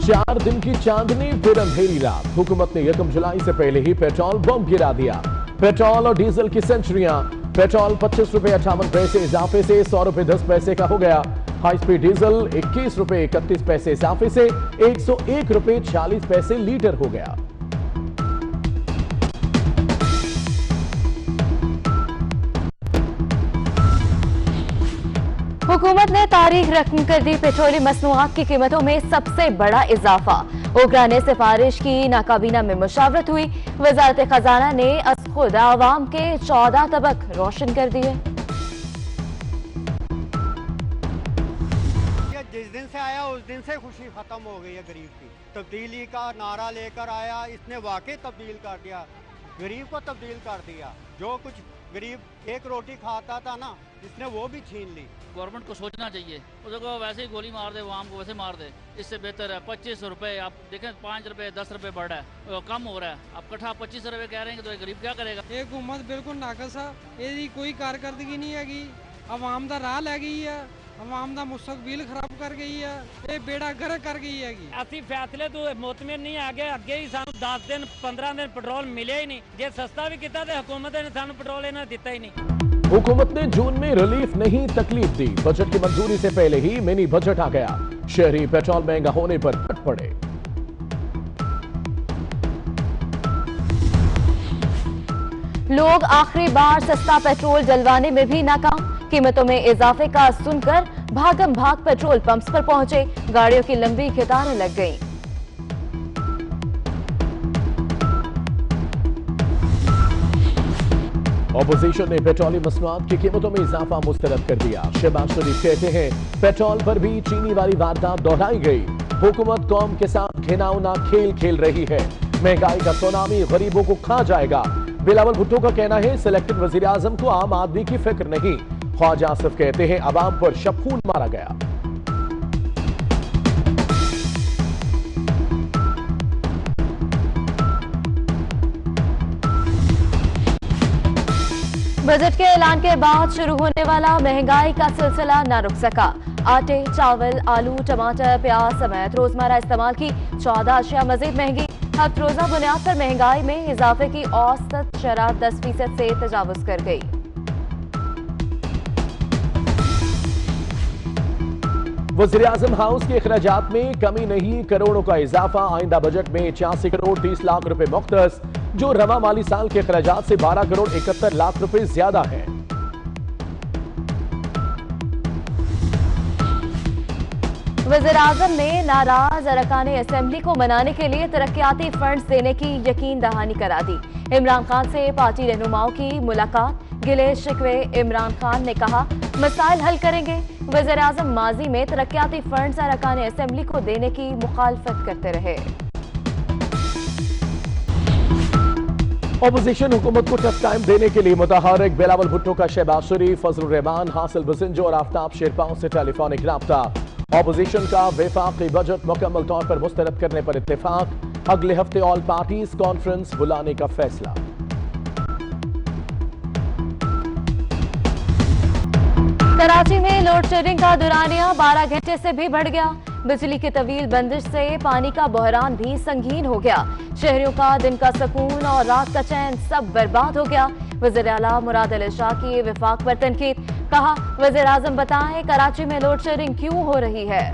4 दिन की चांदनी फिर अंधेरी रात। हुकूमत ने 1 जुलाई से पहले ही पेट्रोल बम गिरा दिया। पेट्रोल और डीजल की सेंचुरियां। पेट्रोल 25 रुपए 58 पैसे इजाफे से 100 रुपए 10 पैसे का हो गया। हाई स्पीड डीजल 21 रुपए 31 पैसे इजाफे से 101 रुपए 40 पैसे लीटर हो गया। हुकूमत ने तारीख रकम कर दी पेट्रोलियम मसनूआत की कीमतों में सबसे बड़ा इजाफा। ओकरा ने सिफारिश की, नाकाबीना में मुशावरत हुई। वजारत खजाना ने अस खुद आवाम के 14 तबक रोशन कर दिए। जिस दिन से आया उस दिन से खुशी खत्म हो गई है गरीब की। तब्दीली का नारा लेकर आया, इसने वाकई तब्दील कर दिया, गरीब को तब्दील कर दिया। जो कुछ गरीब एक रोटी खाता था ना, इसने वो भी छीन ली। गवर्नमेंट को सोचना चाहिए, उसको वैसे ही गोली मार दे, वो आम को वैसे मार दे, इससे बेहतर है 25 रुपए। आप देखें 5 रुपए 10 रुपए बढ़ रहा है, कम हो रहा है। आप कट्ठा 25 रुपए कह रहे हैं तो गरीब क्या करेगा। ये हुकूमत बिल्कुल नाकस है, ये कोई कारकर्दगी नहीं हैगी। आवाम दा राह लै गई है, आवाम दा मुस्तकबिल खराब कर गई है, ये बेड़ा गर्क कर गई हैगी। असी फैसले तो मुतमिन नहीं आगे अगे ही सानू 10 दिन 15 दिन पेट्रोल मिले ही नहीं। जे सस्ता भी किया तो हुकूमत ने सानू पेट्रोल इन्हें दिता ही नहीं। हुकूमत ने जून में रिलीफ नहीं तकलीफ दी। बजट की मंजूरी से पहले ही मिनी बजट आ गया। शहरी पेट्रोल महंगा होने पर कट पड़े। लोग आखिरी बार सस्ता पेट्रोल डलवाने में भी नाकाम। कीमतों में इजाफे का सुनकर भागम भाग पेट्रोल पंप्स पर पहुंचे। गाड़ियों की लंबी कतारें लग गईं। ऑपोजिशन ने पेट्रोलियम मसनूआत की कीमतों में इजाफा मुस्तरद कर दिया। शहबाज शरीफ कहते हैं पेट्रोल पर भी चीनी वाली वारदात दोहराई गई। हुकूमत कौम के साथ घिनौना खेल खेल रही है। महंगाई का सुनामी गरीबों को खा जाएगा। बिलावल भुट्टो का कहना है सिलेक्टेड वजीर आजम को आम आदमी की फिक्र नहीं। ख्वाजा आसिफ कहते हैं अवाम पर शबखून मारा गया। बजट के ऐलान के बाद शुरू होने वाला महंगाई का सिलसिला न रुक सका। आटे, चावल, आलू, टमाटर, प्याज समेत रोजमर्रा इस्तेमाल की 14 अशिया मजीद महंगी। हफ्त रोजा बुनियाद पर महंगाई में इजाफे की औसत शरह 10% से तजावुज कर गई। वज़ीर आज़म हाउस के अखराजात में कमी नहीं, करोड़ों का इजाफा। आइंदा बजट में 86 करोड़ 30 लाख रुपए मुख्तस, जो रवा माली साल के अखराजात से 12 करोड़ 71 लाख रुपए ज्यादा है। वज़ीर आज़म ने नाराज अरकान असेंबली को मनाने के लिए तरक्याती फंड्स देने की यकीन दहानी करा दी। इमरान खान से पार्टी रहनुमाओं की मुलाकात। गिले शिकवे इमरान खान ने कहा मसाइल हल करेंगे। वज़ीर आज़म माजी में तरक्याती फंड्स अरकान असेंबली को देने की मुखालफत करते रहे। ऑपोजिशन हुकूमत को टफ टाइम देने के लिए मुतहर्रिक। बिलावल भुट्टो का शहबाज शरीफ, फजलुर रहमान, हासिल बसिंजो और आफ्ताब शेरपाओं से टेलीफोनिक राब्ता। ऑपोजिशन का वफाकी बजट मुकम्मल तौर पर मुस्तरद करने पर इत्तेफाक। अगले हफ्ते ऑल पार्टीज कॉन्फ्रेंस बुलाने का फैसला। कराची में लोड शेडिंग का दुरानिया 12 घंटे से भी बढ़ गया। बिजली की तवील बंदिश से पानी का बहरान भी संगीन हो गया। शहरियों का दिन का सुकून और रात का चैन सब बर्बाद हो गया। वज़ीर आला मुराद अली शाह की विफाक पर तनकीद। कहा वज़ीर आज़म बताएं कराची में लोड शेडिंग क्यों हो रही है।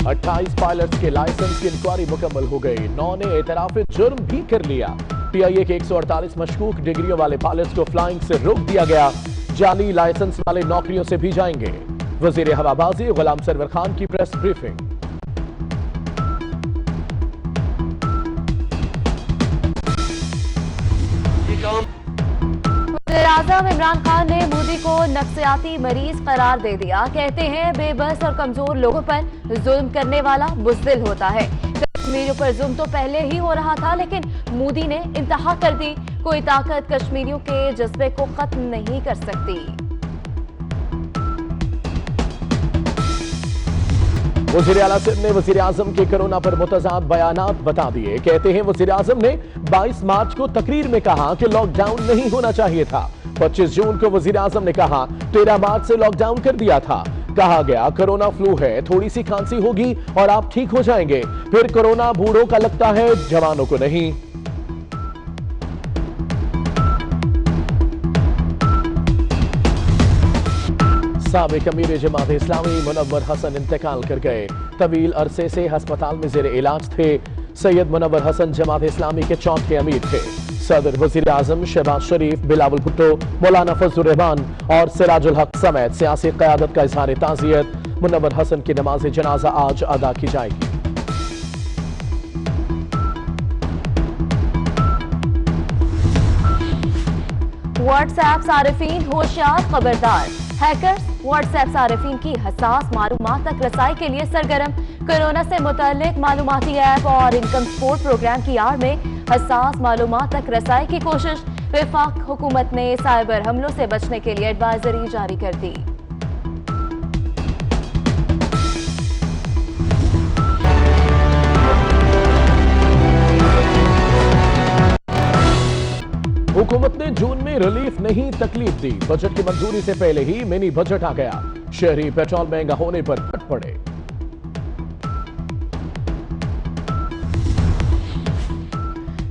28 पायलट्स के लाइसेंस की इंक्वायरी मुकम्मल हो गई। 9 ने एतराफ जुर्म भी कर लिया। PIA के 148 मशकूक डिग्रियों वाले पायलट्स को फ्लाइंग से रोक दिया गया। जाली लाइसेंस वाले नौकरियों से भी जाएंगे। वजीर हवाबाजी गुलाम सरवर खान की प्रेस ब्रीफिंग। वज़ीर आज़म इमरान खान ने मोदी को नफ्सियाती मरीज करार दे दिया। कहते हैं बेबस और कमजोर लोगों पर जुल्म करने वाला बुज़दिल होता है। कश्मीरियों पर जुल्म तो पहले ही हो रहा था, लेकिन मोदी ने इंतहा कर दी। कोई ताकत कश्मीरियों के जज्बे को खत्म नहीं कर सकती। वज़ीर आला सिंध ने वज़ीर आज़म के कोरोना पर मुतज़ाद बयानात बता दिए। कहते हैं वज़ीर आज़म ने 22 मार्च को तकरीर में कहा कि लॉकडाउन नहीं होना चाहिए था। 25 जून को वज़ीर आज़म ने कहा 13 मार्च से लॉकडाउन कर दिया था। कहा गया कोरोना फ्लू है, थोड़ी सी खांसी होगी और आप ठीक हो जाएंगे। फिर कोरोना बूढ़ों का लगता है, जवानों को नहीं। साबिक अमीर जमात इस्लामी मुनव्वर हसन इंतकाल कर गए। तवील अरसे से अस्पताल में जेर इलाज थे। सैयद मुनव्वर हसन जमात इस्लामी के चौथे अमीर थे। सदर, वज़ीर आज़म शहबाज शरीफ, बिलावल भुट्टो, मौलाना फजलुर रहमान और सिराजुल हक समेत सियासी क़यादत का इज़हार ताज़ियत। मुनव्वर हसन की नमाज जनाजा आज अदा की जाएगी। व्हाट्सएप सारिफीन होशियार, खबरदार। हैकर्स व्हाट्सएप सारिफीन की हसास मालूमात तक रसाई के लिए सरगर्म। कोरोना से मुतल्लिक मालूमाती ऐप और इनकम सपोर्ट प्रोग्राम की आड़ में हसास मालूमात तक रसाई की कोशिश। वफाक हुकूमत ने साइबर हमलों से बचने के लिए एडवाइजरी जारी कर दी। हुकूमत ने जून में रिलीफ नहीं तकलीफ दी। बजट की मंजूरी से पहले ही मिनी बजट आ गया। शहरी पेट्रोल महंगा होने पर फट पड़े।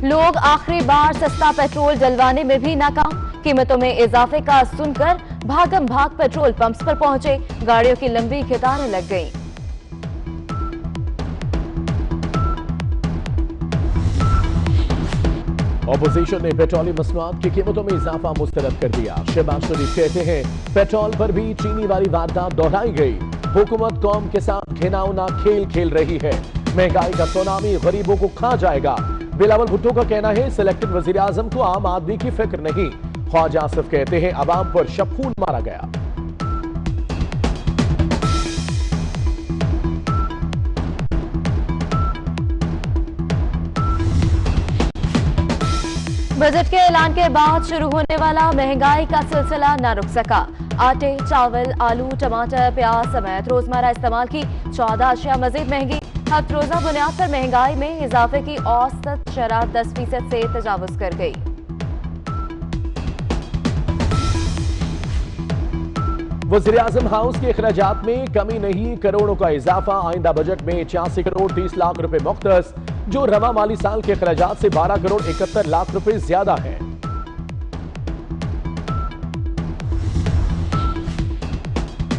लोग आखिरी बार सस्ता पेट्रोल डलवाने में भी नाकाम। कीमतों में इजाफे का सुनकर भागम भाग पेट्रोल पंप्स पर पहुंचे। गाड़ियों की लंबी कतारें लग गईं। ऑपोजिशन ने पेट्रोलियम मसनूआत की कीमतों में इजाफा मुस्तरद कर दिया। शहबाज शरीफ कहते हैं पेट्रोल पर भी चीनी वाली वारदात दोहराई गई। हुकूमत कौम के साथ घिनौना खेल खेल रही है। महंगाई का सुनामी गरीबों को खा जाएगा। बिलावल भुट्टो का कहना है सिलेक्टेड वजीर आजम को आम आदमी की फिक्र नहीं। ख्वाजा आसिफ कहते हैं अवाम पर शबखून मारा गया। बजट के ऐलान के बाद शुरू होने वाला महंगाई का सिलसिला न रुक सका। आटे, चावल, आलू, टमाटर, प्याज समेत रोजमर्रा इस्तेमाल की 14 अशिया मजीद महंगी। हफ्त रोजा बुनियाद पर महंगाई में इजाफे की औसत शरह 10% से तजावुज कर गई। वज़ीर आज़म हाउस के अखराजात में कमी नहीं, करोड़ों का इजाफा। आइंदा बजट में 86 करोड़ 30 लाख रुपए मुख्तस, जो रवा माली साल के अखराजात से 12 करोड़ 71 लाख रुपए ज्यादा है।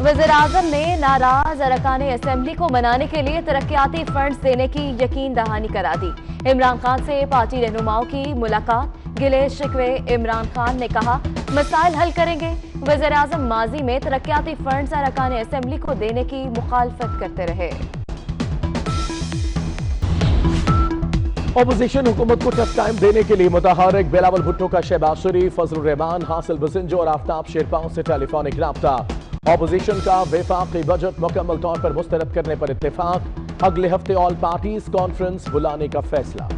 वज़ीर आज़म ने नाराज अरकान असेंबली को मनाने के लिए तरक्याती फंड्स देने की यकीन दहानी करा दी। इमरान खान से पार्टी रहनुमाओं की मुलाकात, गिले शिकवे। इमरान खान ने कहा मसाइल हल करेंगे। वज़ीर आज़म माजी में तरक्याती फंड्स अरकान असेंबली को देने की मुखालफत करते रहे। ऑपोजिशन हुकूमत को टफ टाइम देने के लिए मुतहर्रिक। बिलावल भुट्टो का शहबाज शरीफ, फजलुर रहमान, हासिल बसिंजो और आफ्ताब शेरपाओं से टेलीफोनिक राब्ता। ऑपोजिशन का वफाकी बजट मुकम्मल तौर पर मुस्तरद करने पर इत्तेफाक। अगले हफ्ते ऑल पार्टीज कॉन्फ्रेंस बुलाने का फैसला।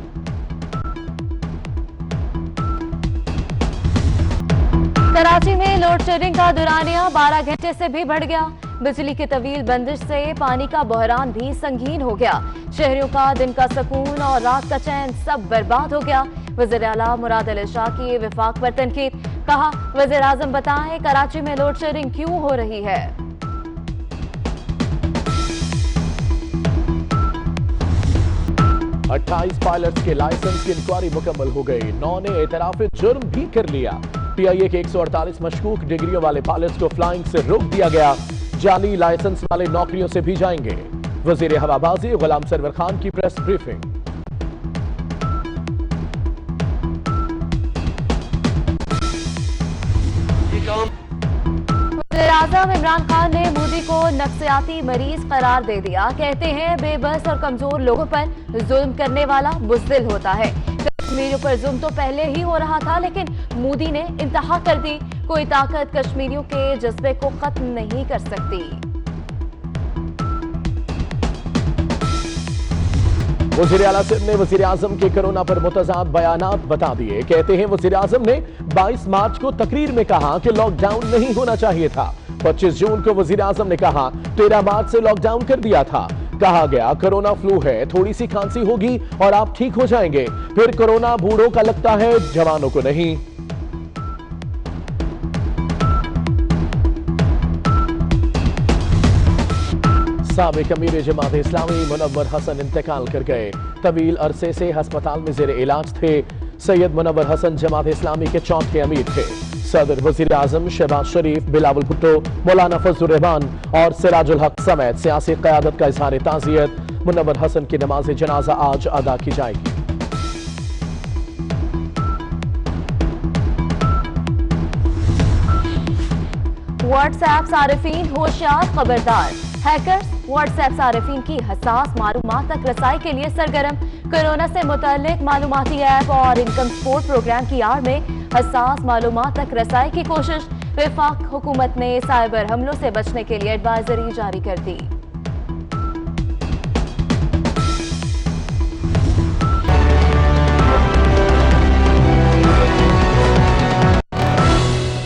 कराची में लोड शेडिंग का दुरानिया 12 घंटे से भी बढ़ गया। बिजली की तवील बंदिश से पानी का बहरान भी संगीन हो गया। शहरियों का दिन का सुकून और रात का चैन सब बर्बाद हो गया। वज़ीर आला मुराद अली शाह की वफाक पर तनकीद। कहा वज़ीर आज़म बताएं कराची में लोड शेडिंग क्यों हो रही है। 28 पायलट्स के लाइसेंस की इंक्वायरी मुकम्मल हो गई। 9 ने एतराफ जुर्म भी कर लिया। PIA के 148 मशकूक डिग्रियों वाले पायलट्स को फ्लाइंग से रोक दिया गया। जाली लाइसेंस वाले नौकरियों से भी जाएंगे। वजीर हवाबाजी गुलाम सरवर खान की प्रेस ब्रीफिंग। वज़ीर आज़म इमरान खान ने मोदी को नफ्सियाती मरीज करार दे दिया। कहते हैं बेबस और कमजोर लोगों पर जुल्म करने वाला बुज़दिल होता है। कश्मीरियों पर जुल्म तो पहले ही हो रहा था, लेकिन मोदी ने इंतहा कर दी। कोई ताकत कश्मीरियों के जज्बे को खत्म नहीं कर सकती। वज़ीर आला सिंध ने वज़ीर आज़म के कोरोना पर मुतज़ाद बयानात बता दिए। कहते हैं वज़ीर आज़म ने 22 मार्च को तकरीर में कहा कि लॉकडाउन नहीं होना चाहिए था। 25 जून को वज़ीर आज़म ने कहा 13 मार्च से लॉकडाउन कर दिया था। कहा गया कोरोना फ्लू है, थोड़ी सी खांसी होगी और आप ठीक हो जाएंगे। फिर कोरोना बूढ़ों का लगता है, जवानों को नहीं। साबिक अमीर जमात इस्लामी मुनव्वर हसन इंतकाल कर गए। तवील अरसे से अस्पताल में जेर इलाज थे। सैयद मुनव्वर हसन जमात इस्लामी के चौथे अमीर थे। सदर वजीर आजम शहबाज शरीफ, बिलावल भुट्टो, मौलाना फजलुर रहमान और सिराजुल हक समेत सियासी क़यादत का इजहार ताज़ियत। मुनव्वर हसन की नमाज जनाजा आज अदा की जाएगी। व्हाट्सएप सारिफीन होशियार, खबरदार। हैकर्स व्हाट्सएप सारिफीन की हसास मालूमात तक रसाई के लिए सरगर्म। कोरोना से मुताल्लिक मालूमाती ऐप और इनकम सपोर्ट प्रोग्राम की आड़ में हसास मालूमात तक रसाई की कोशिश। वफाक हुकूमत ने साइबर हमलों से बचने के लिए एडवाइजरी जारी कर दी।